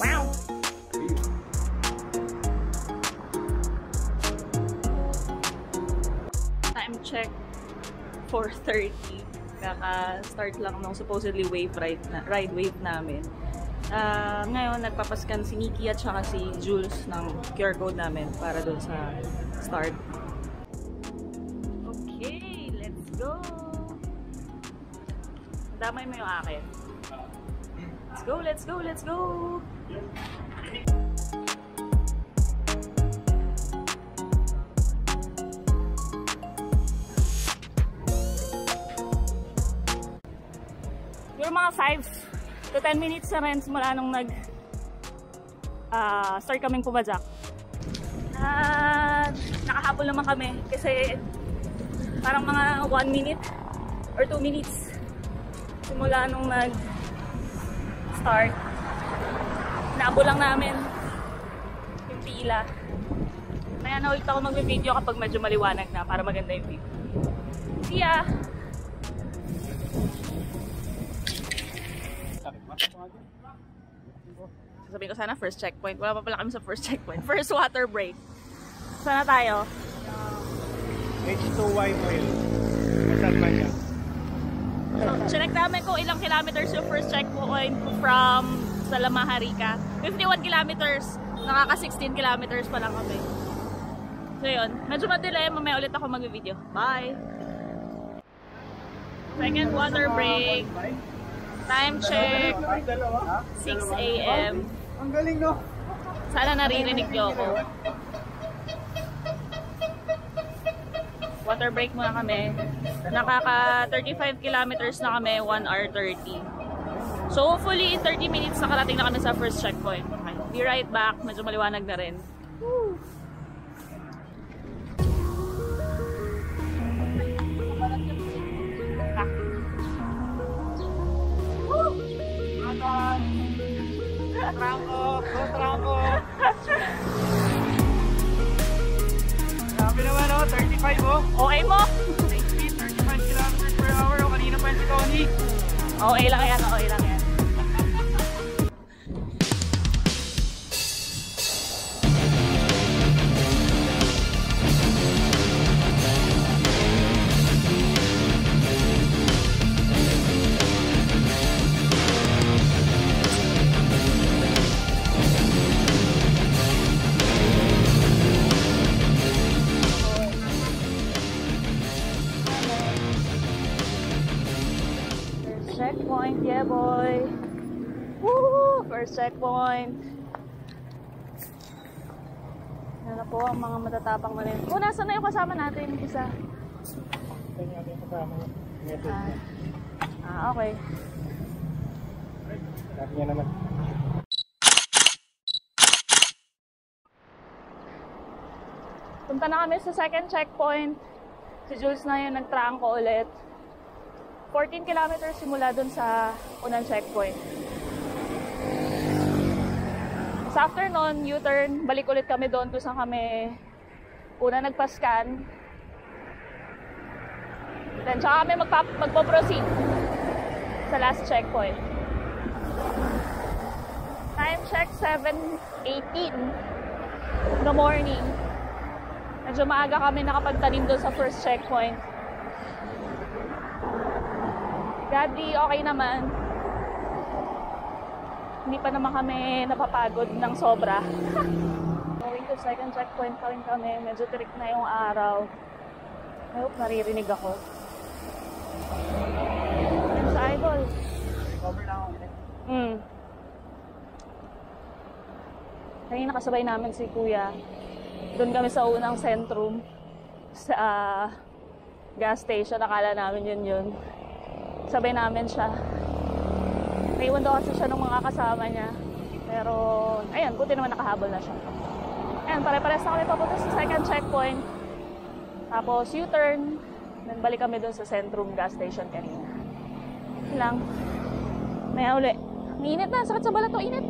Wow! Time check, 4:30. Kaka-start lang nung supposedly ride wave namin. Ngayon, nagpapascan si Nikki at saka si Jules ng QR code namin para doon sa start. Okay, let's go! Damay mo yung akin. Let's go, let's go, let's go! Yung mga 5 to 10 minutes na rin mula nung start kaming pumadyak. Nakahabol naman kami kasi parang mga 1 minute or 2 minutes simula nung start. Naabol lang namin yung pila. Kaya na ulit ako mag-video kapag medyo maliwanag na para maganda yung video. See ya! Sabihin ko sana first checkpoint. Wala pa pala kami sa first checkpoint. First water break. Sana tayo? H2Y oil. Saan ba siya? Check namin kung ilang kilometers yung first checkpoint from Salamaharika. 51 kilometers. Nakaka 16 kilometers pa lang kami. So yun. Medyo madelay. Mamaya ulit ako mag-video. Bye! Second water break. Time check. 6 AM. Ang galing, no? Sana naririnig niyo ako. Water break muna kami. Nakaka 35 kilometers na kami, 1 hour 30. So hopefully in 30 minutes nakarating na kami sa first checkpoint. Okay. Be right back. Medyo maliwanag na rin. Woo! Trangko! Go Trangko! Sabi naman, oh, 35, oh. Okay mo? 35 kilometers per hour, oh. Kanina pa yun si Connie. Okay lang yan, okay lang yan. Checkpoint, yeah boy. Woo! First checkpoint. Yan na po ang mga matatapang na rin. Oh, nasa na yung kasama natin? Isa. Okay. Sabi niya naman. Punta na kami sa second checkpoint. Si Jules na yung nagtrangko ulit. 14 kilometers simula dun sa unang checkpoint. Sa afternoon, U-turn, balik ulit kami doon kung saan kami una nagpa-scan. Then, tsaka kami magpo-proceed sa last checkpoint. Time check, 7:18 in the morning. Medyo maaga kami nakapagtanim doon sa first checkpoint. Godly, okay naman. Hindi pa naman kami napapagod ng sobra. Going to second checkpoint pa rin kami. Medyo tirik na yung araw. I hope naririnig ako. Yan sa idol. Cover lang ako. Kanina kasabay namin si Kuya. Doon kami sa unang sentrum. Sa gas station. Akala namin yun. Sabay namin siya. Naiwan daw kasi siya ng mga kasama niya. Pero, ayun, buti naman nakahabol na siya. Ayun, pare-pares na kami papunta sa second checkpoint. Tapos, U-turn. Then, balik kami dun sa Centrum gas station kanina. Yun lang. Maya uli. Ang init na. Sakit sa balat to. Init.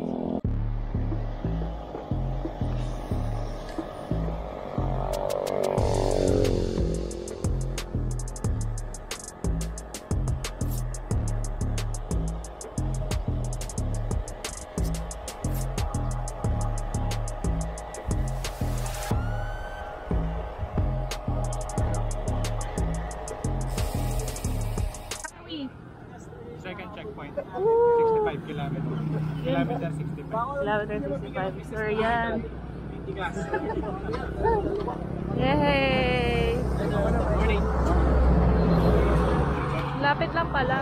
point. 65 kilometers. Kilometer 65. Kilometer 65. So, yan. Yay! Lapit lang pala.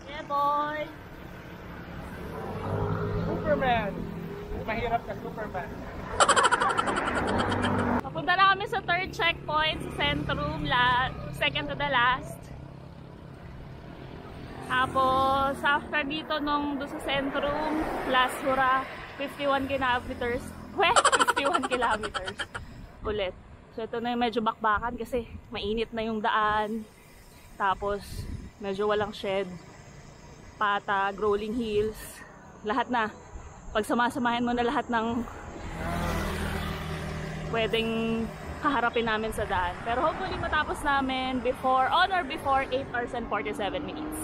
Yeah, boy! Superman! Mahirap ka, Superman. Papunta na kami sa third checkpoint sa Centrum, second to the last. Tapos, after dito doon sa Centrum, last hura, 51 kilometers. 51 kilometers ulit. So, ito na yung medyo bakbakan kasi mainit na yung daan. Tapos, medyo walang shed. Patag, rolling hills. Lahat na. Pag samasamahin mo na lahat ng pwedeng kaharapin namin sa daan. Pero hopefully matapos namin on or before 8 hours and 47 minutes.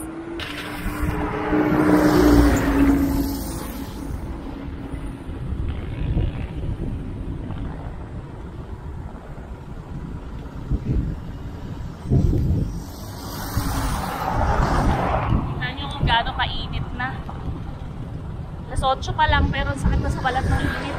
Tignan nyo kung gaano kainit na. Alas 8 pa lang pero sakit na sa balat ng init.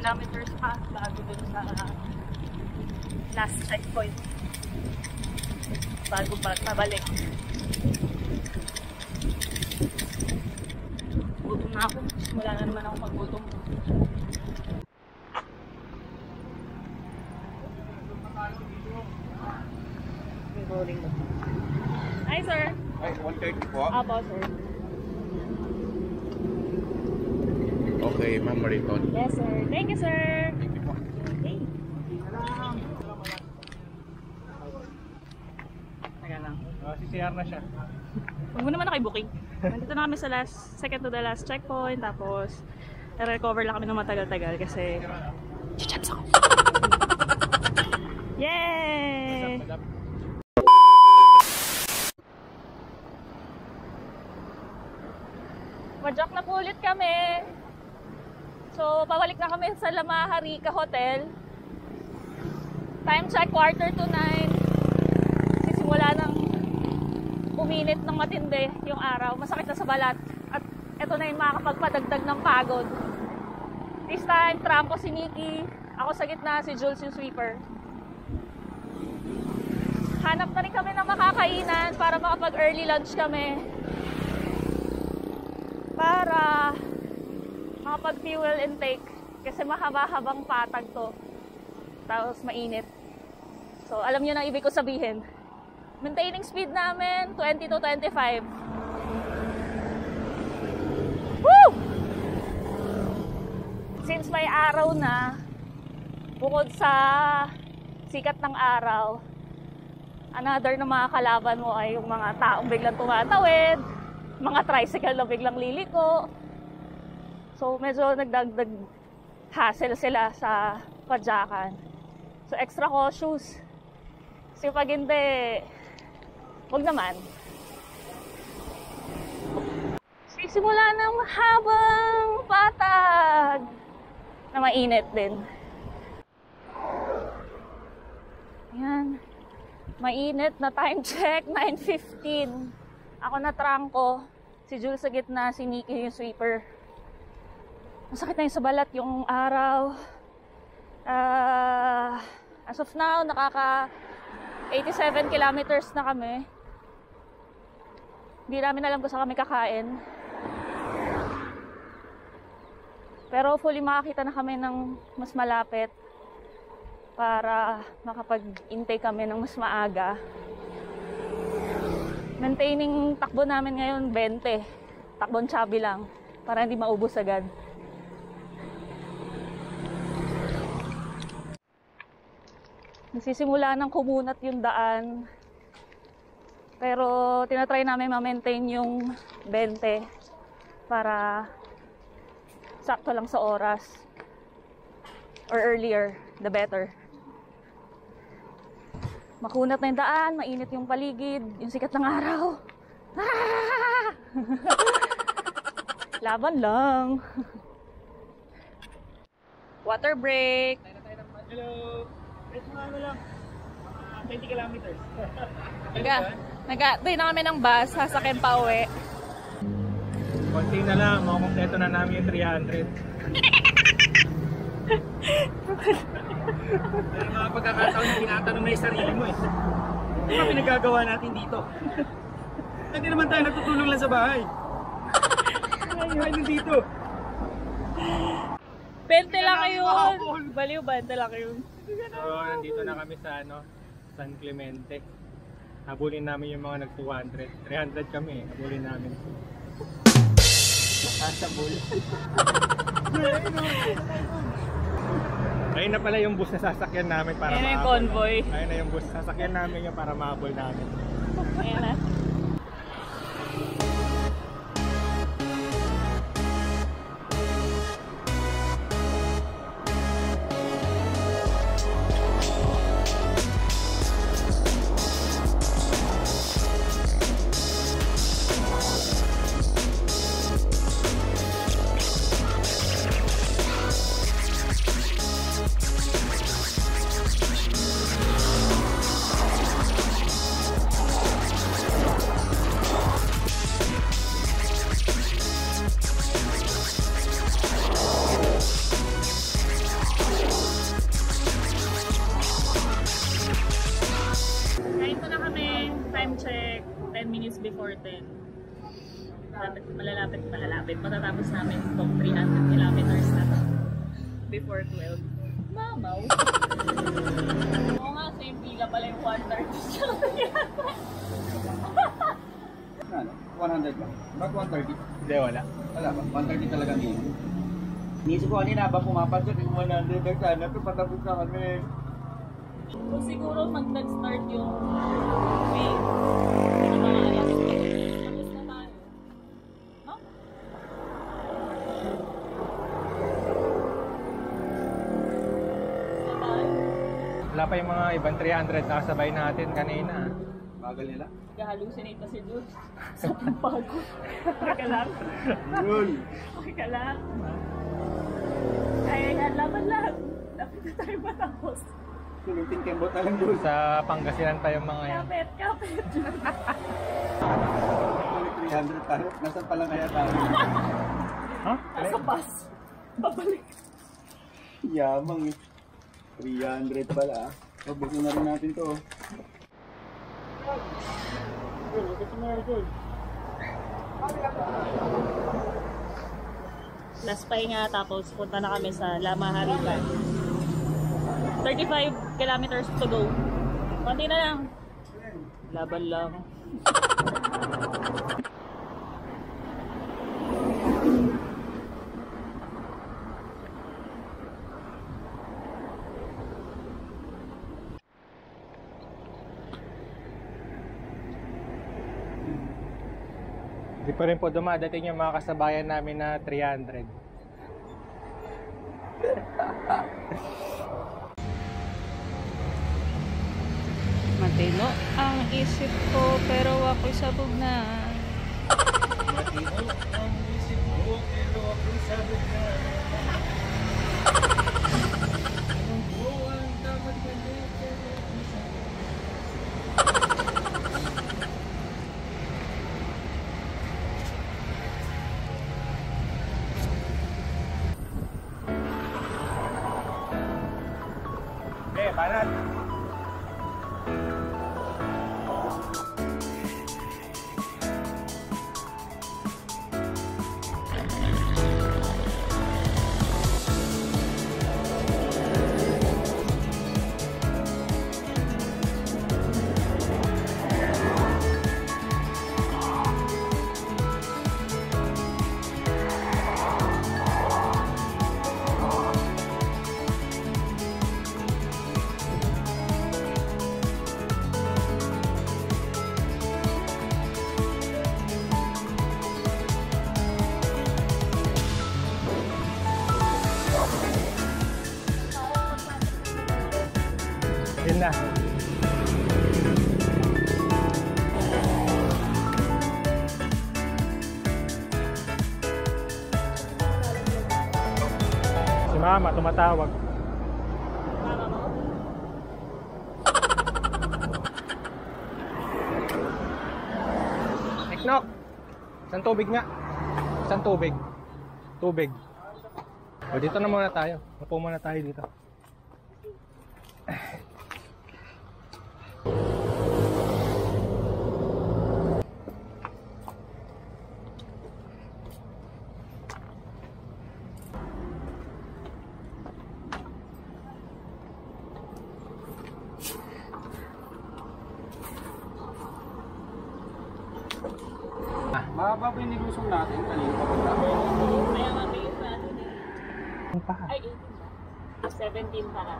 Kilometers pa bago dun sa last checkpoint bago pabalik. Gutom na ako. Wala na naman ako paggutom. Hi sir. Ay, 130 po. Apo sir. Okay, Ma'am Mariton. Yes sir. Thank you sir. Thank you po. Okay. Teka lang. CCR na siya. Huwag mo naman na kay booking. Nandito na kami sa second to the last checkpoint. Tapos, na-recover lang kami ng matagal-tagal kasi chichaps ako. Yay! Madyak na po ulit kami. So, pabalik na kami sa Lamaha Rica Hotel. Time check, 8:45. Sisimula ng uminit ng matindi yung araw. Masakit na sa balat. At eto na yung makakapagpadagdag ng pagod. This time, trampo si Nikki. Ako sa gitna, si Jules yung sweeper. Hanap na rin kami ng makakainan para makapag-early lunch kami. Para makapag-fuel intake. Kasi mahaba-habang patag to. Tapos mainit. So, alam nyo na ibig ko sabihin. Maintaining speed namin, 20 to 25. Woo! Since may araw na, bukod sa sikat ng araw, another na mga kalaban mo ay yung mga taong biglang tumatawid, mga tricycle na biglang liliko. So, medyo nagdagdag hassle sila sa padyakan. So, extra cautious. Kasi pag hindi, huwag naman. Sisimula ng mahabang patag na mainit din. Ayan. Mainit na time check, 9:15. Ako na trangko. Si Jules sa gitna, si Nikki yung sweeper. Masakit na yung sa balat yung araw. As of now, nakaka 87 kilometers na kami. Hindi namin alam kung saan kami kakain. Pero hopefully makakita na kami ng mas malapit para makapag-intake kami ng mas maaga. Maintaining takbo namin ngayon 20. Takbon chubby lang para hindi maubos agad. Nagsisimula ng kumunat yung daan. Pero tinatry namin ma-maintain yung 20 para sakto lang sa oras. Or earlier, the better. Makunat na yung daan, mainit yung paligid, yung sikat ng araw. Ah! Laban lang. Water break. Hello! Ito nga ano lang, 20 kilometers. Nag-aantay na kami ng bus, sasakyan pa uwi. Konti na lang, makukumpleto na namin yung 300. Pero mga pagkakataon na tinatanong na yung sarili mo eh. Ano ba pinagagawa natin dito? Hindi naman tayo natutulong lang sa bahay. Ay, nandito. 20 lang yun. Baliw, 20 lang yun. So, nandito na kami sa San Clemente. Habulin namin yung mga nag-200. 300 kami, habulin namin. Nakasabol. Ayun na pala yung bus na sasakyan namin para ayun na yung convoy. Ayun na yung bus na sasakyan namin yung para mahabol namin. Ayun na. Before 10. Malalapit. Matatapos namin itong 300 kilometers na to. Before 12. Mamaw. Oo nga, same pila pala yung 130. Ano? 100 ba? Ba't 130? Hindi, wala. Wala ba? 130 talagang yun. Inisip ko kanina habang pumapansin yung 100 sana ito patapos na kami. Kung siguro mag-start yung wave. Tapos na tayo. No? Wala pa yung mga ibang 300 na kasabay natin kanina. Bagal nila. Nag-hallucinate na si Jules. Sa pagpagod. Okay ka lang? Yun! Okay ka lang? Kaya yan, laban lang. Dapat na tayo matapos. Sulutin kembot na lang doon. Sa Pangasinan pa yung mga yan. Kapit. 300 tayo. Nasaan pa lang kaya tayo? Ha? Nasa bus. Babalik. Yamang eh. 300 pala ah. Pabusin na rin natin to. Last pahinga tapos punta na kami sa Lamaharigan. 35 kilometers to go. Konti na lang. Laban lang. Hindi pa rin po dumadating yung mga kasabayan namin na 300. Matino ang isip ko pero ako'y sabog na. Matino ang isip ko pero ako'y sabog na. Anong buwan dapat ganito? Banat. na. Si Mama tumatawag. Mama mo? Eknok! Isang tubig nga. Isang tubig. Tubig. O dito na muna tayo. Upo muna tayo dito. Mahaba pa yung nilusong natin. Kanina pa ba? Kaya nga may isa doon eh. Ano pa? Ay, 18 ba? 17 para.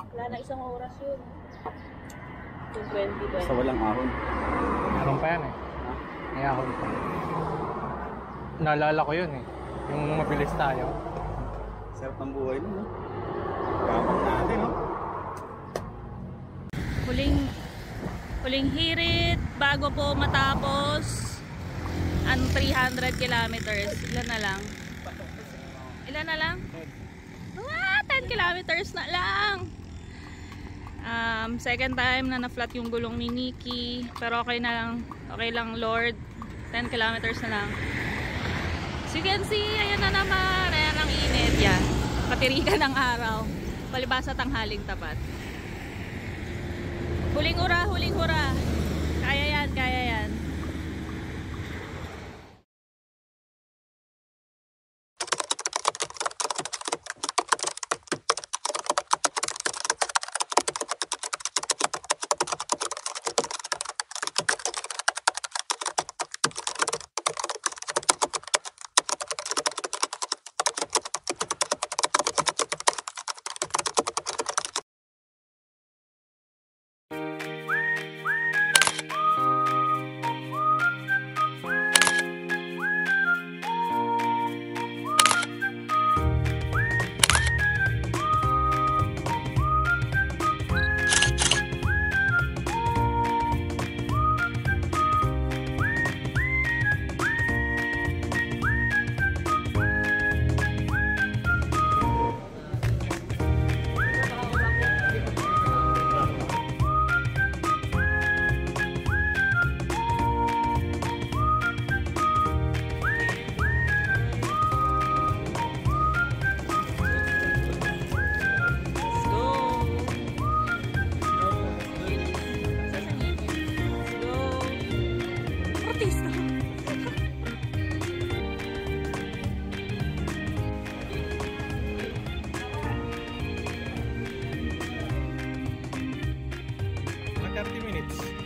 Wala na isang oras yun. Yung 20 ba? Sa walang ahon. Meron pa yan eh. May ahon pa. Naalala ko yun eh. Yung mabilis tayo. Sarap ng buhay nun, no? Kapag natin, no? Huling hirit bago po matapos ang 300 kilometers. Ilan na lang? Ilan na lang? 10 kilometers na lang. Second time na na-flat yung gulong ni Nikki. Pero okay na lang. Okay lang, Lord. 10 kilometers na lang. So you can see, ayan na naman. Ayan ang init. Yan. Patirikan ng araw. Palibasa tanghaling tapat. Huling hura, huling hura. Kaya yan, kaya yan. Mga 30 minutes.